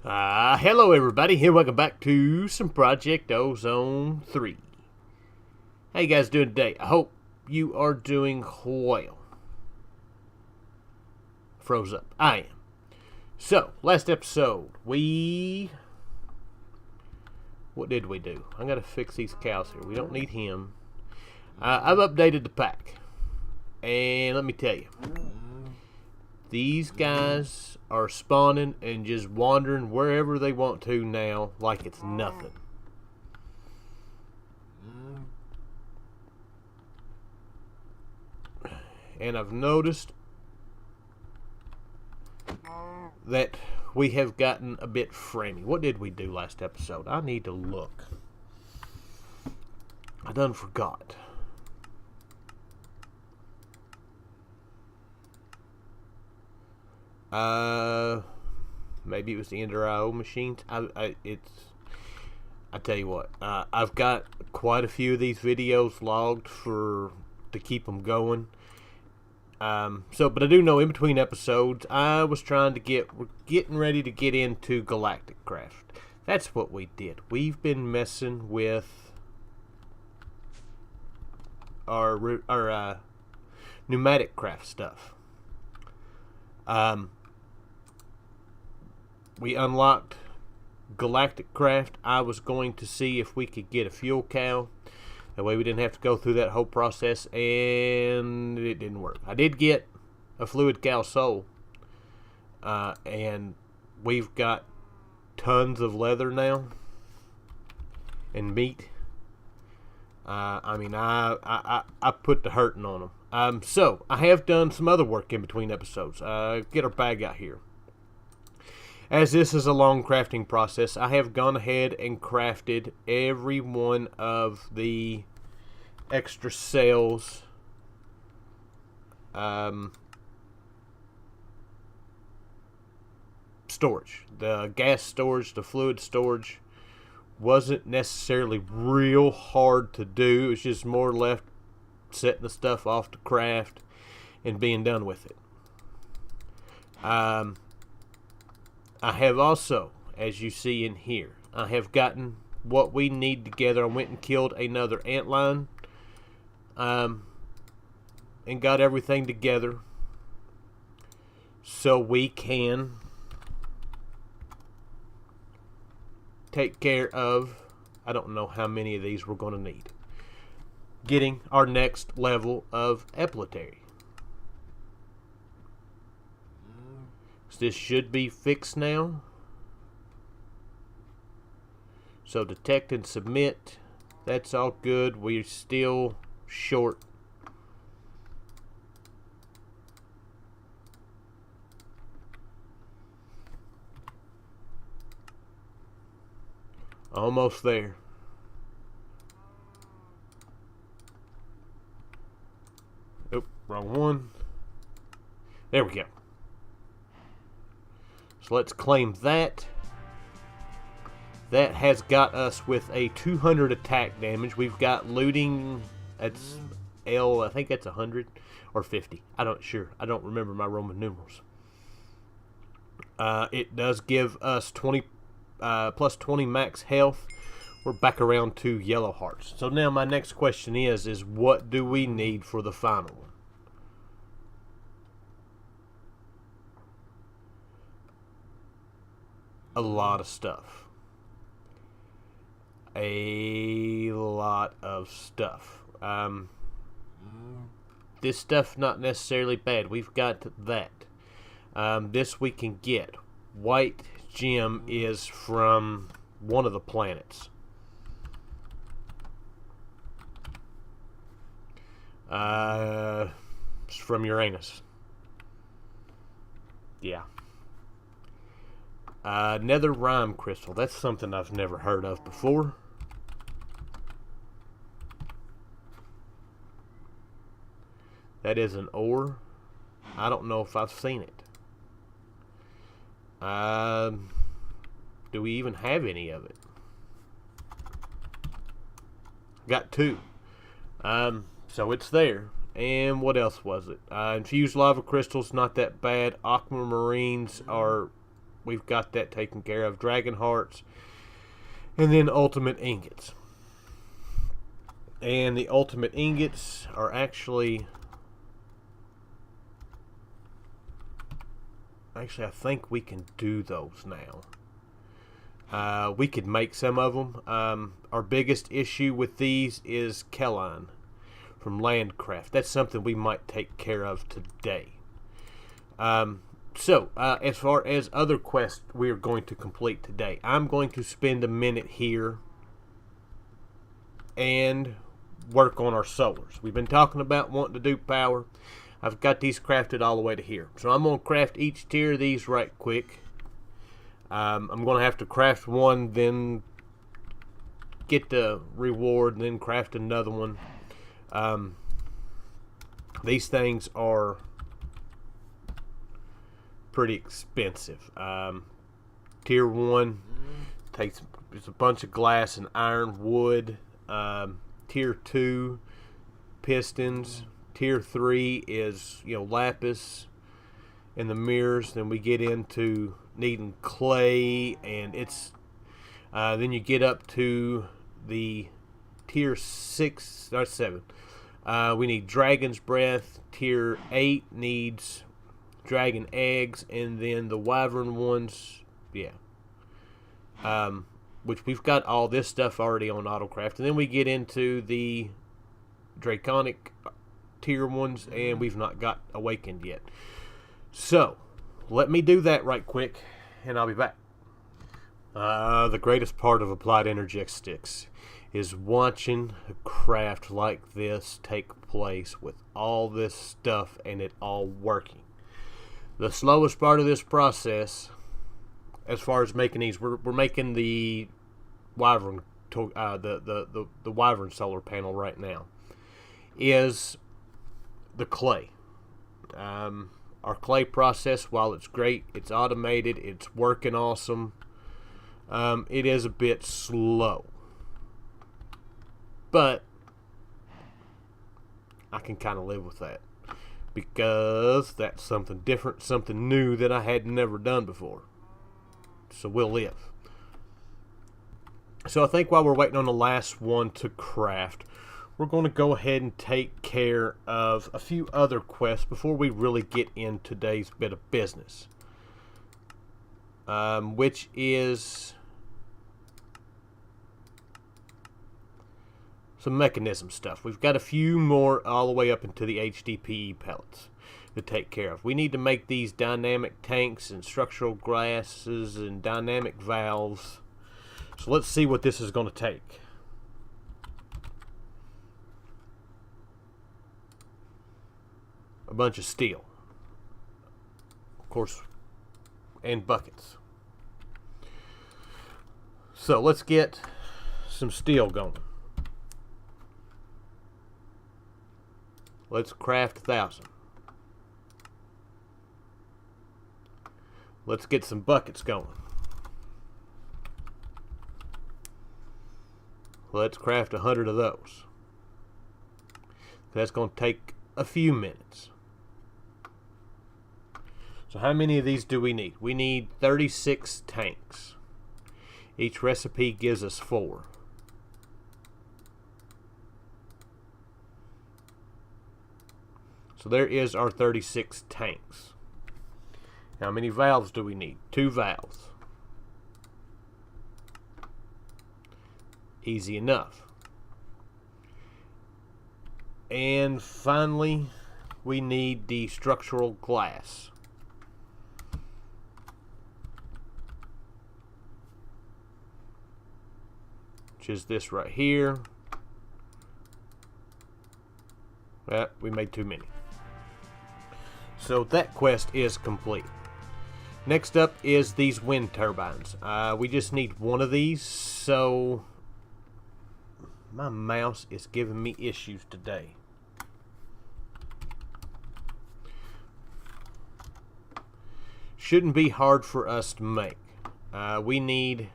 Hello everybody, and welcome back to some Project Ozone 3. How you guys doing today? I hope you are doing well. Froze up. I am. So, last episode, what did we do? I gotta fix these cows here. We don't need him. I've updated the pack. And let me tell you, these guys are spawning and just wandering wherever they want to now like it's nothing. And I've noticed that we have gotten a bit framey. What did we do last episode? I need to look. I done forgot. Maybe it was the Ender IO machines. I tell you what. I've got quite a few of these videos logged to keep them going. But I do know in between episodes, I was trying to we're getting ready to get into Galactic Craft. That's what we did. We've been messing with our pneumatic craft stuff. We unlocked Galactic Craft. I was going to see if we could get a fuel cow. That way we didn't have to go through that whole process, and it didn't work. I did get a fluid cow soul, and we've got tons of leather now and meat. I put the hurting on them. So I have done some other work in between episodes. Get our bag out here. As this is a long crafting process, I have gone ahead and crafted every one of the extra cells storage. The gas storage, the fluid storage wasn't necessarily real hard to do. It was just more left setting the stuff off to craft and being done with it. I have also, as you see in here, I have gotten what we need together. I went and killed another antlion, and got everything together so we can take care of, I don't know how many of these we're going to need, getting our next level of epileptary. This should be fixed now. So detect and submit. That's all good. We're still short. Almost there. Oop, wrong one. There we go. So let's claim that. That has got us with a 200 attack damage. We've got looting. That's L. I think that's 100 or 50. I don't remember my Roman numerals. It does give us 20 plus 20 max health. We're back around to yellow hearts. So now my next question is what do we need for the final one? A lot of stuff. A lot of stuff. This stuff not necessarily bad. We've got that. This we can get. White gem is from one of the planets. It's from Uranus. Yeah. Nether rime crystal. That's something I've never heard of before. That is an ore. I don't know if I've seen it. Do we even have any of it? Got two. So it's there. And what else was it? Infused lava crystals, not that bad. Aquamarines are we've got that taken care of. Dragon hearts, and then ultimate ingots. And the ultimate ingots are actually I think we can do those now. We could make some of them. Our biggest issue with these is Kelline from Landcraft. That's something we might take care of today. So, as far as other quests we are going to complete today, I'm going to spend a minute here and work on our solars. We've been talking about wanting to do power. I've got these crafted all the way to here. So I'm going to craft each tier of these right quick. I'm going to have to craft one, then get the reward, and then craft another one. These things are pretty expensive. Tier 1 takes a bunch of glass and iron, wood. Tier 2, pistons. Tier 3 is, lapis and the mirrors. Then we get into needing clay, and it's then you get up to the tier 6 or 7. We need dragon's breath. Tier 8 needs dragon eggs, and then the wyvern ones, which we've got all this stuff already on autocraft. And then we get into the draconic tier ones, and we've not got awakened yet. So let me do that right quick, and I'll be back. The greatest part of Applied Energetics is watching a craft like this take place with all this stuff and it all working. The slowest part of this process, as far as making these, we're making the wyvern the wyvern solar panel right now, is the clay. Our clay process, while it's great, it's automated, it's working awesome, it is a bit slow. But I can kind of live with that, because that's something different, something new that I had never done before. So we'll live. So I think while we're waiting on the last one to craft, we're going to go ahead and take care of a few other quests before we really get in today's bit of business, which is some mechanism stuff. We've got a few more all the way up into the HDPE pellets to take care of. We need to make these dynamic tanks and structural glasses and dynamic valves. So let's see what this is going to take. A bunch of steel, of course, and buckets. So let's get some steel going. Let's craft 1,000. Let's get some buckets going. Let's craft 100 of those. That's going to take a few minutes. So how many of these do we need? We need 36 tanks. Each recipe gives us 4. So there is our 36 tanks. How many valves do we need? 2 valves. Easy enough. And finally, we need the structural glass. Which is this right here. We made too many. So that quest is complete. Next up is these wind turbines. We just need one of these, so my mouse is giving me issues today. Shouldn't be hard for us to make. We need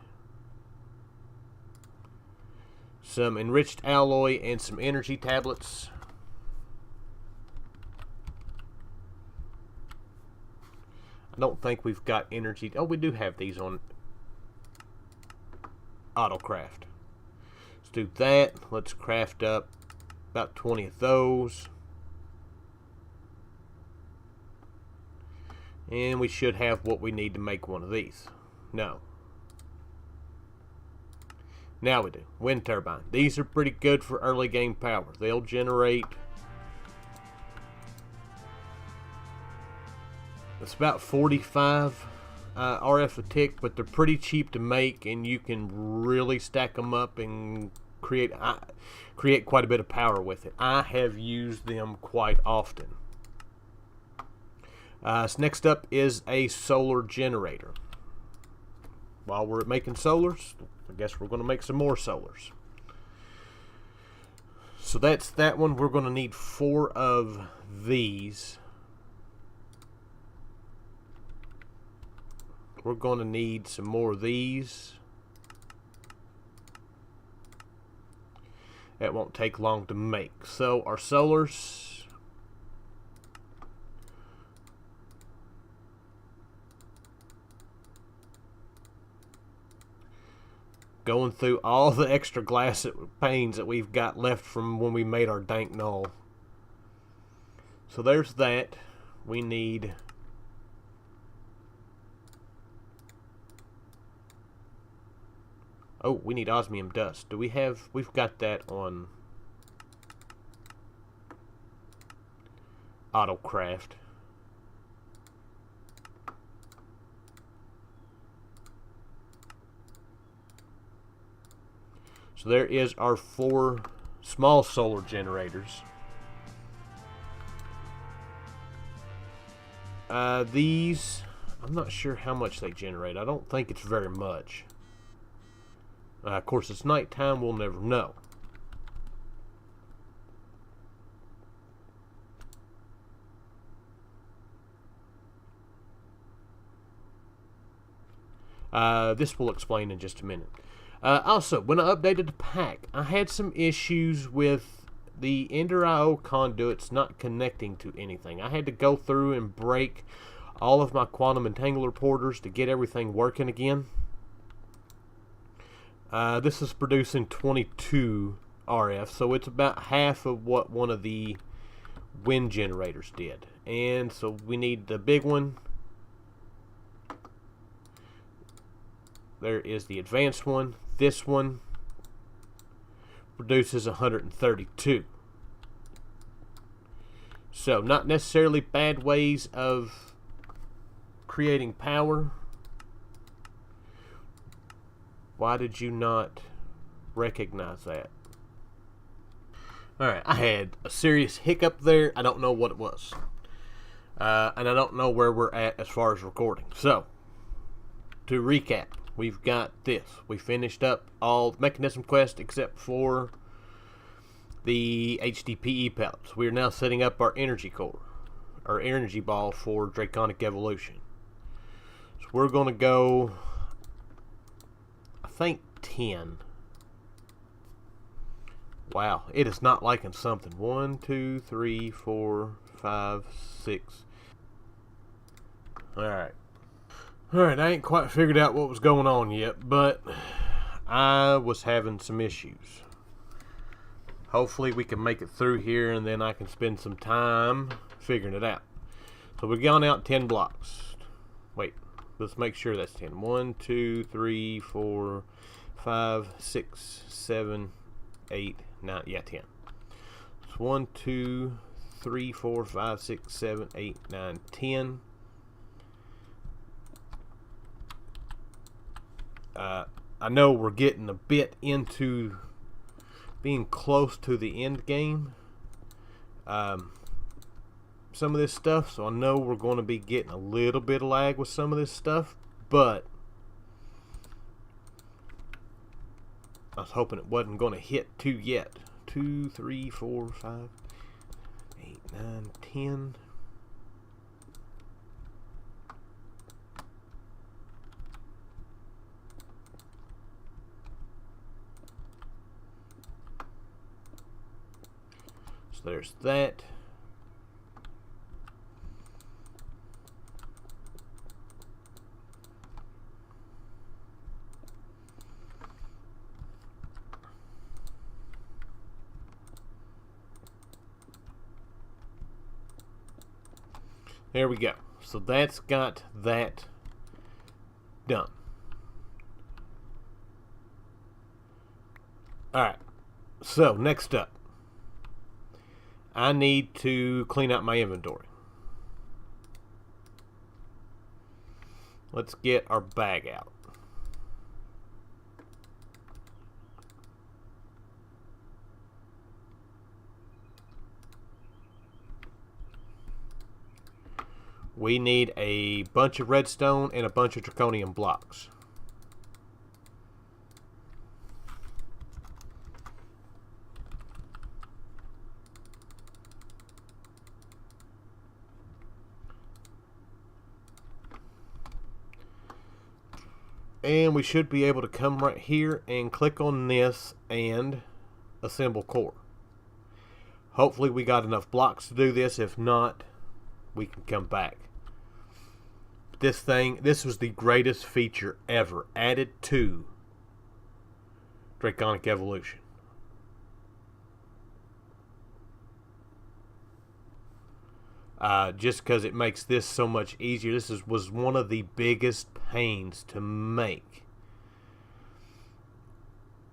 some enriched alloy and some energy tablets. I don't think we've got energy. Oh, we do have these on autocraft. Let's do that. Let's craft up about 20 of those. And we should have what we need to make one of these. No. Now we do. Wind turbine. These are pretty good for early game power. They'll generate... It's about 45 RF a tick, but they're pretty cheap to make, and you can really stack them up and create quite a bit of power with it. I have used them quite often. So next up is a solar generator. While we're making solars, I guess we're going to make some more solars. So that's that one. We're going to need 4 of these. We're going to need some more of these. That won't take long to make. So our solars, going through all the extra glass panes that we've got left from when we made our dank null. So there's that. We need... Oh, we need osmium dust. Do we have... We've got that on autocraft. So there is our 4 small solar generators. These, I'm not sure how much they generate. I don't think it's very much. Of course, it's nighttime. We'll never know. This will explain in just a minute. Also, when I updated the pack, I had some issues with the Ender IO conduits not connecting to anything. I had to go through and break all of my quantum entangler porters to get everything working again. This is producing 22 RF, so it's about half of what one of the wind generators did. And so we need the big one. There is the advanced one. This one produces 132. So not necessarily bad ways of creating power. Why did you not recognize that? Alright, I had a serious hiccup there. I don't know what it was. And I don't know where we're at as far as recording. So, to recap, we've got this. We finished up all mechanism quests except for the HDPE pellets. We are now setting up our energy core, our energy ball for Draconic Evolution. So we're going to go, I think, 10. Wow, it is not liking something. 1, 2, 3, 4, 5, 6. Alright. Alright, I ain't quite figured out what was going on yet, but I was having some issues. Hopefully we can make it through here and then I can spend some time figuring it out. So we've gone out 10 blocks. Wait, let's make sure that's 10. 1, 2, 3, 4, 5, 6, 7, 8, 9. Yeah, 10. It's 1, 2, 3, 4, 5, 6, 7, 8, 9, 10. I know we're getting a bit into being close to the end game. Some of this stuff, so I know we're going to be getting a little bit of lag with some of this stuff, but I was hoping it wasn't going to hit 2 yet. 2, 3, 4, 5, 8, 9, 10. So there's that. There we go. So that's got that done. Alright. So, next up. I need to clean out my inventory. Let's get our bag out. We need a bunch of redstone and a bunch of draconium blocks. And we should be able to come right here and click on this and assemble core. Hopefully we got enough blocks to do this. If not, we can come back. This was the greatest feature ever added to Draconic Evolution. Just because it makes this so much easier. This was one of the biggest pains to make.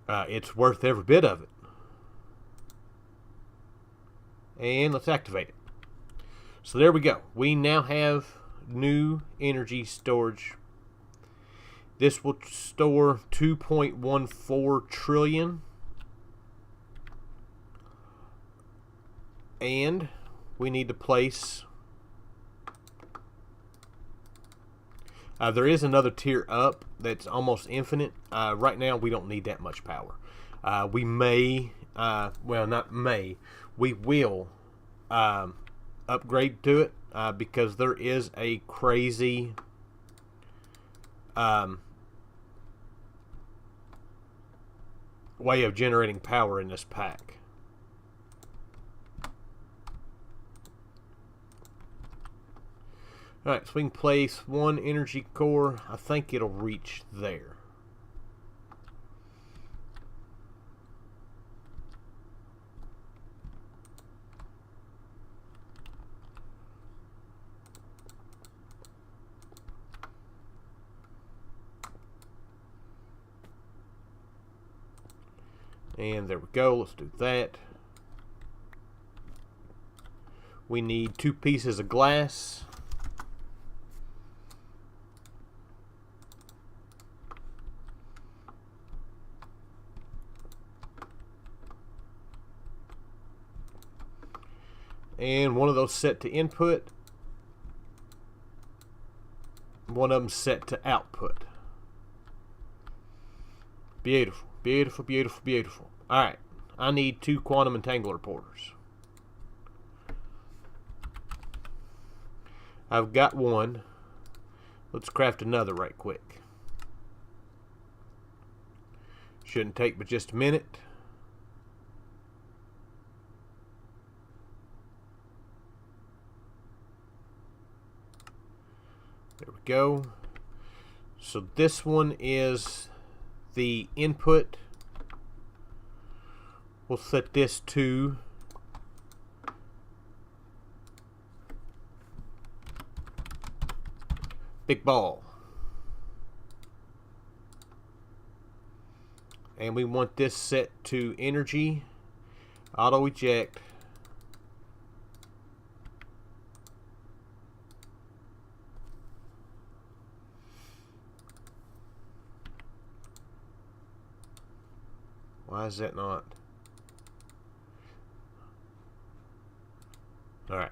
It's worth every bit of it. And let's activate it. So there we go. We now have new energy storage. This will store 2.14 trillion. And we need to place... there is another tier up that's almost infinite. Right now we don't need that much power. We may, well not may, we will upgrade to it because there is a crazy way of generating power in this pack. Alright, so we can place one energy core. I think it'll reach there. And there we go. Let's do that. We need 2 pieces of glass. And one of those set to input. One of them set to output. Beautiful, beautiful, beautiful, beautiful. Alright, I need 2 quantum entangler porters. I've got one. Let's craft another right quick. Shouldn't take but just a minute. There we go. So this one is the input. We'll set this to big ball. And we want this set to energy, auto eject. Why is that not? Alright.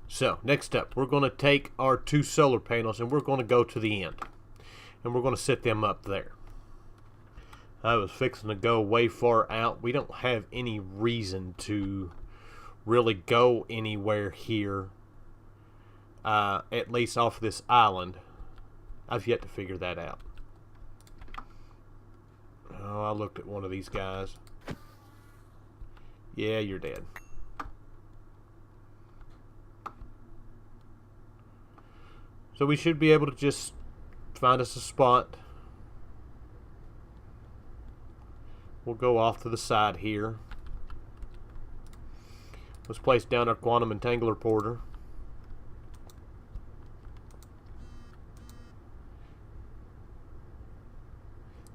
So, next up, we're going to take our 2 solar panels and we're going to go to the end. And we're going to set them up there. I was fixing to go way far out. We don't have any reason to really go anywhere here. At least off this island. I've yet to figure that out. Oh, I looked at one of these guys. Yeah, you're dead. So we should be able to just find us a spot. We'll go off to the side here. Let's place down our quantum entangler porter.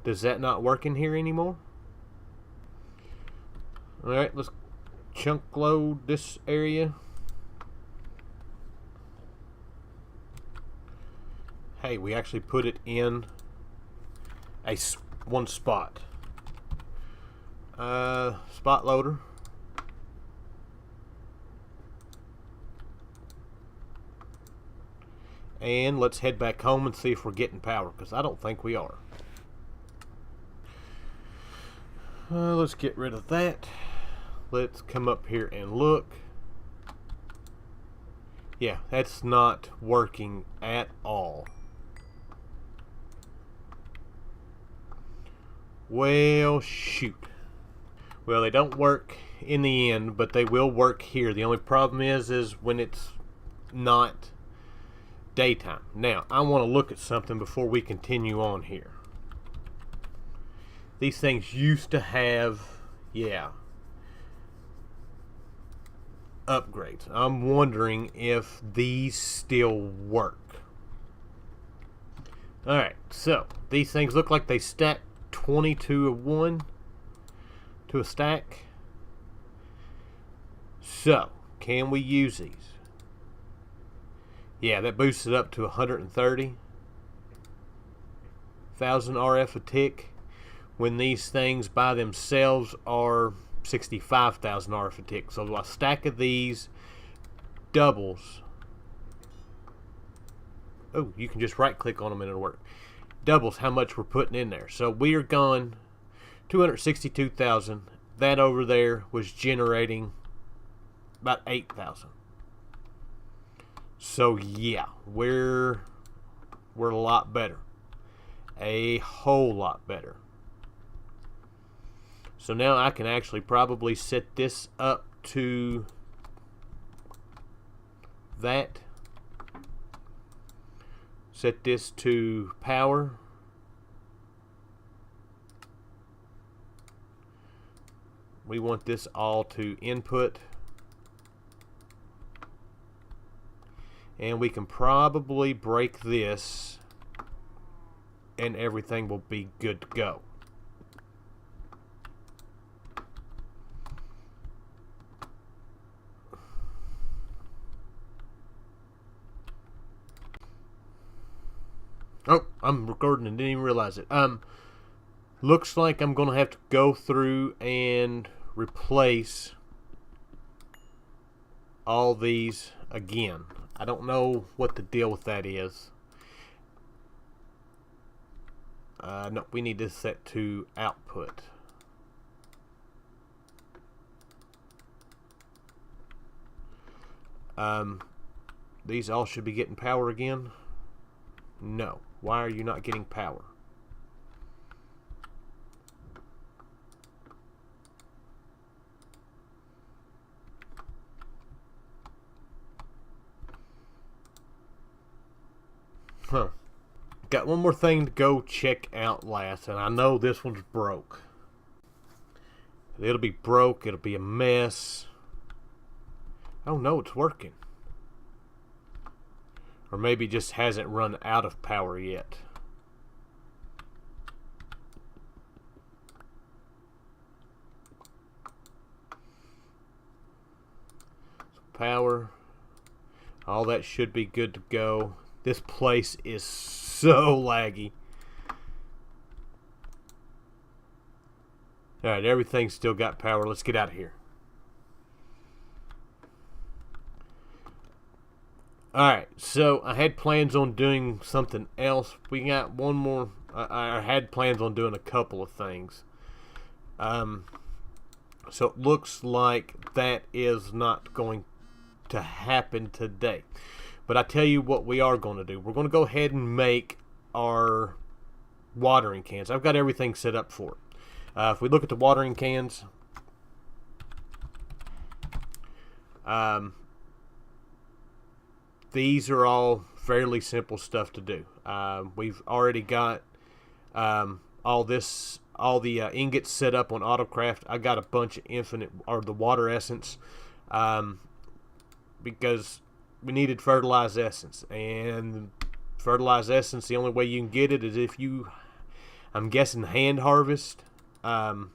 Does that not work in here anymore? Alright, let's chunk load this area. Hey, we actually put it in one spot. Spot loader. And let's head back home and see if we're getting power, because I don't think we are. Let's get rid of that. Let's come up here and look. Yeah, that's not working at all. Well, shoot. Well, they don't work in the end, but they will work here. The only problem is when it's not daytime. Now, I want to look at something before we continue on here. These things used to have, yeah, upgrades. I'm wondering if these still work. Alright, so these things look like they stack 22 of one to a stack. So, can we use these? Yeah, that boosts it up to 130,000 RF a tick, when these things by themselves are 65,000 RF a tick. So a stack of these doubles. Oh, you can just right click on them and it'll work. Doubles how much we're putting in there. So we are gone 262,000. That over there was generating about 8,000. So yeah, we're a lot better. A whole lot better. So now I can actually probably set this up to that. Set this to power. We want this all to input. And we can probably break this and everything will be good to go. Oh, I'm recording and didn't even realize it. Looks like I'm gonna have to go through and replace all these again. I don't know what the deal with that is. No, we need this set to output. These all should be getting power again. No. Why are you not getting power? Huh. Got one more thing to go check out last, and I know this one's broke. It'll be broke, it'll be a mess. Oh no, it's working. Or maybe it just hasn't run out of power yet. So power. All that should be good to go. This place is so laggy. Alright, everything's still got power. Let's get out of here. Alright, so I had plans on doing something else. We got one more. I had plans on doing a couple of things. So it looks like that is not going to happen today. But I tell you what we are going to do. We're going to go ahead and make our watering cans. I've got everything set up for it. If we look at the watering cans, these are all fairly simple stuff to do. We've already got all the ingots set up on Autocraft. I got a bunch of the water essence, because we needed fertilized essence, and fertilized essence, the only way you can get it is if you, I'm guessing hand harvest a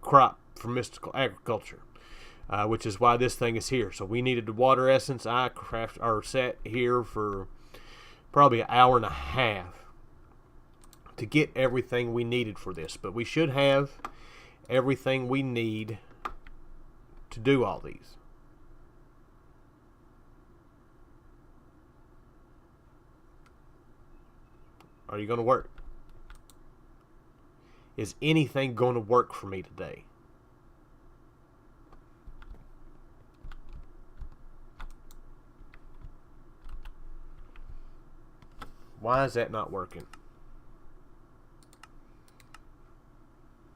crop for mystical agriculture, which is why this thing is here. So we needed the water essence. I sat here for probably an hour and a half to get everything we needed for this, but we should have everything we need to do all these. Are you going to work? Is anything going to work for me today? Why is that not working?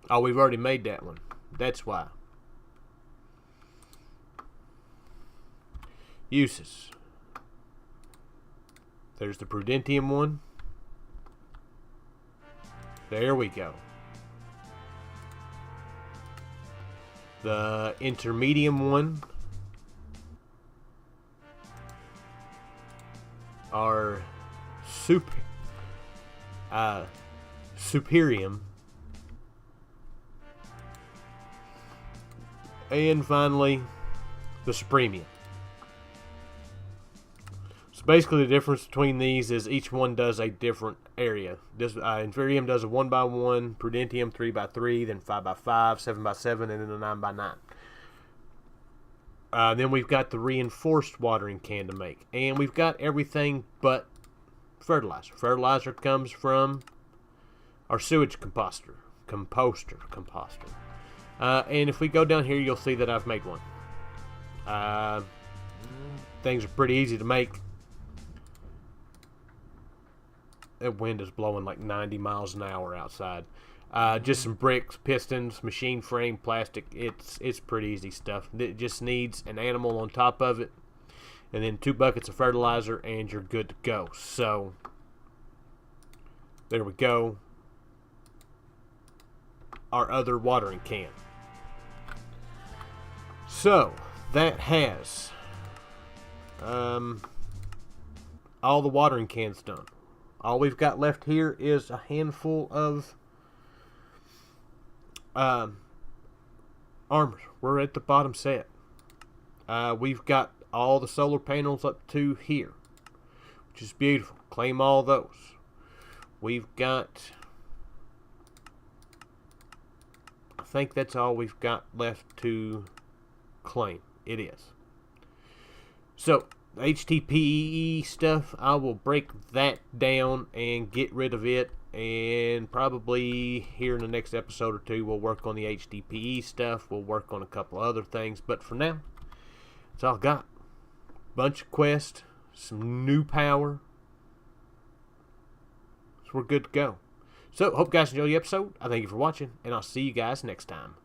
Oh, we've already made that one. That's why. Uses. There's the Prudentium one. There we go. The Intermedium one are Superium. And finally, the Supremium. So basically the difference between these is each one does a different area. This Inferium does a 1x1, Prudentium 3x3, then 5x5, 7x7, and then a 9x9. Then we've got the reinforced watering can to make. And we've got everything but fertilizer. Fertilizer comes from our sewage composter. And if we go down here, you'll see that I've made one. Things are pretty easy to make. That wind is blowing like 90 miles an hour outside. Just some bricks, pistons, machine frame, plastic. It's pretty easy stuff. It just needs an animal on top of it, and then 2 buckets of fertilizer, and you're good to go. So there we go. Our other watering can. So that has all the watering cans done. All we've got left here is a handful of armors. We're at the bottom set. We've got all the solar panels up to here, which is beautiful. Claim all those. We've got, I think that's all we've got left to claim. It is. So HTPE stuff, I will break that down and get rid of it, and probably here in the next episode or two we'll work on the HTPE stuff. We'll work on a couple other things, but for now that's all I got. Bunch of quests, some new power, so we're good to go. So hope you guys enjoy the episode. I thank you for watching, and I'll see you guys next time.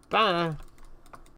Bye.